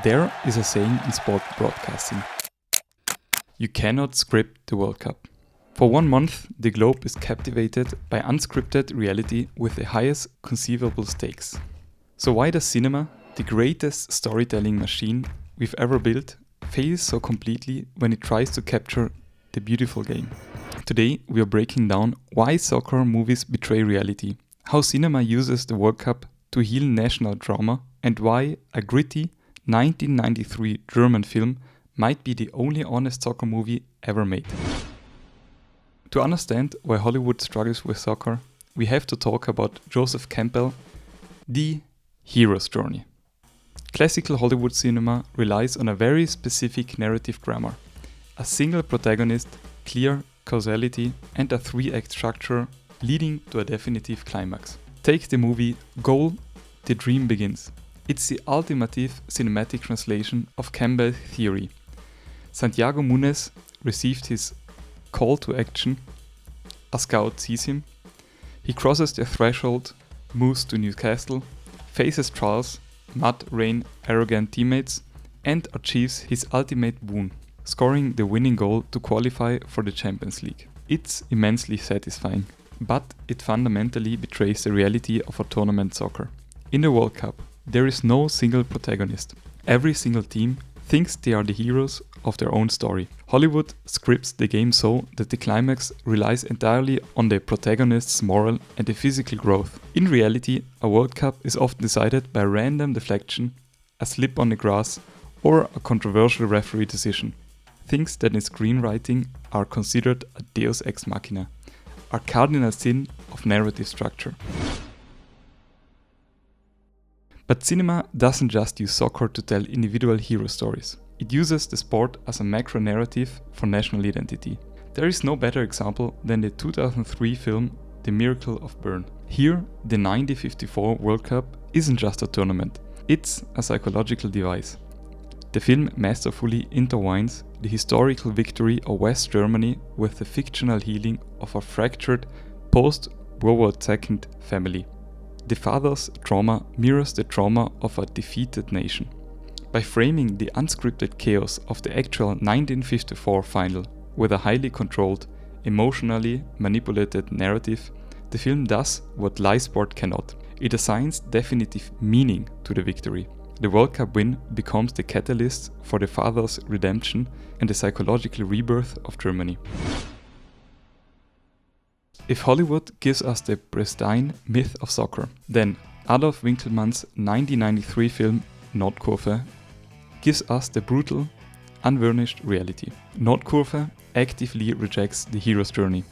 There is a saying in sport broadcasting: you cannot script the World Cup. For 1 month, the globe is captivated by unscripted reality with the highest conceivable stakes. So why does cinema, the greatest storytelling machine we've ever built, fail so completely when it tries to capture the beautiful game? Today, we are breaking down why soccer movies betray reality, how cinema uses the World Cup to heal national trauma, and why a gritty 1993 German film might be the only honest soccer movie ever made. To understand why Hollywood struggles with soccer, we have to talk about Joseph Campbell, the hero's journey. Classical Hollywood cinema relies on a very specific narrative grammar, a single protagonist, clear causality, and a 3-act structure leading to a definitive climax. Take the movie Goal, The Dream Begins. It's the ultimative cinematic translation of Campbell's theory. Santiago Munez received his call to action. A scout sees him. He crosses the threshold, moves to Newcastle, faces trials, mud, rain, arrogant teammates, and achieves his ultimate boon, scoring the winning goal to qualify for the Champions League. It's immensely satisfying, but it fundamentally betrays the reality of a tournament soccer. In the World Cup, there is no single protagonist. Every single team thinks they are the heroes of their own story. Hollywood scripts the game so that the climax relies entirely on the protagonist's moral and the physical growth. In reality, a World Cup is often decided by a random deflection, a slip on the grass, or a controversial referee decision. Things that in screenwriting are considered a deus ex machina, a cardinal sin of narrative structure. But cinema doesn't just use soccer to tell individual hero stories. It uses the sport as a macro narrative for national identity. There is no better example than the 2003 film The Miracle of Bern. Here, the 1954 World Cup isn't just a tournament, it's a psychological device. The film masterfully intertwines the historical victory of West Germany with the fictional healing of a fractured post-World War II family. The father's trauma mirrors the trauma of a defeated nation. By framing the unscripted chaos of the actual 1954 final with a highly controlled, emotionally manipulated narrative, the film does what live sport cannot. It assigns definitive meaning to the victory. The World Cup win becomes the catalyst for the father's redemption and the psychological rebirth of Germany. If Hollywood gives us the pristine myth of soccer, then Adolf Winkelmann's 1993 film Nordkurve gives us the brutal, unvarnished reality. Nordkurve actively rejects the hero's journey,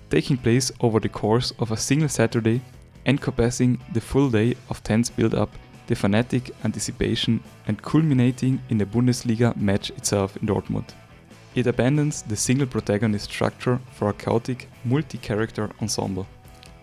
taking place over the course of a single Saturday, encompassing the full day of tense build-up, the fanatic anticipation, and culminating in the Bundesliga match itself in Dortmund. It abandons the single protagonist structure for a chaotic, multi-character ensemble.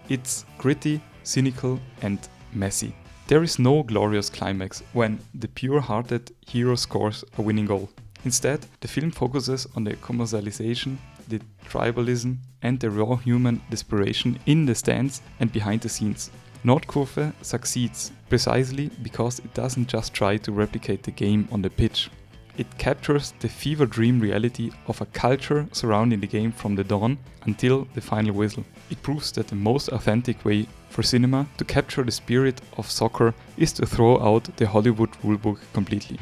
It's gritty, cynical, and messy. There is no glorious climax when the pure-hearted hero scores a winning goal. Instead, the film focuses on the commercialization, the tribalism, and the raw human desperation in the stands and behind the scenes. Nordkurve succeeds precisely because it doesn't just try to replicate the game on the pitch. It captures the fever dream reality of a culture surrounding the game from the dawn until the final whistle. It proves that the most authentic way for cinema to capture the spirit of soccer is to throw out the Hollywood rulebook completely.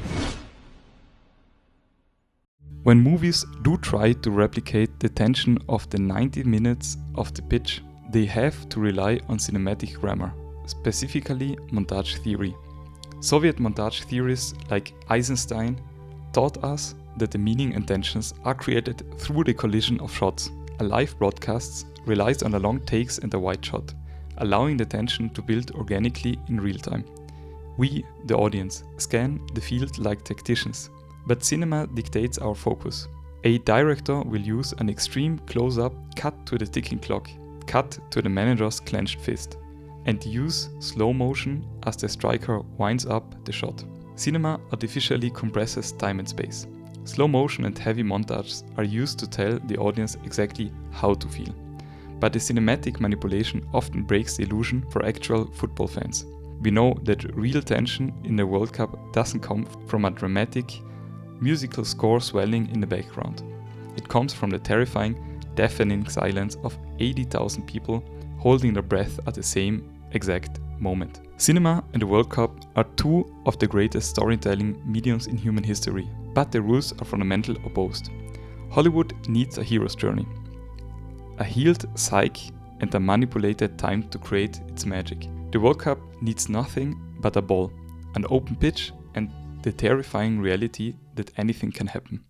When movies do try to replicate the tension of the 90 minutes of the pitch, they have to rely on cinematic grammar, specifically montage theory. Soviet montage theorists like Eisenstein taught us that the meaning and tensions are created through the collision of shots. A live broadcast relies on the long takes and the wide shot, allowing the tension to build organically in real time. We, the audience, scan the field like tacticians, but cinema dictates our focus. A director will use an extreme close-up cut to the ticking clock, cut to the manager's clenched fist, and use slow motion as the striker winds up the shot. Cinema artificially compresses time and space. Slow motion and heavy montages are used to tell the audience exactly how to feel. But the cinematic manipulation often breaks the illusion for actual football fans. We know that real tension in the World Cup doesn't come from a dramatic musical score swelling in the background. It comes from the terrifying, deafening silence of 80,000 people holding their breath at the same exact moment. Cinema and the World Cup are two of the greatest storytelling mediums in human history, but the rules are fundamentally opposed. Hollywood needs a hero's journey, a healed psyche and a manipulated time to create its magic. The World Cup needs nothing but a ball, an open pitch and the terrifying reality that anything can happen.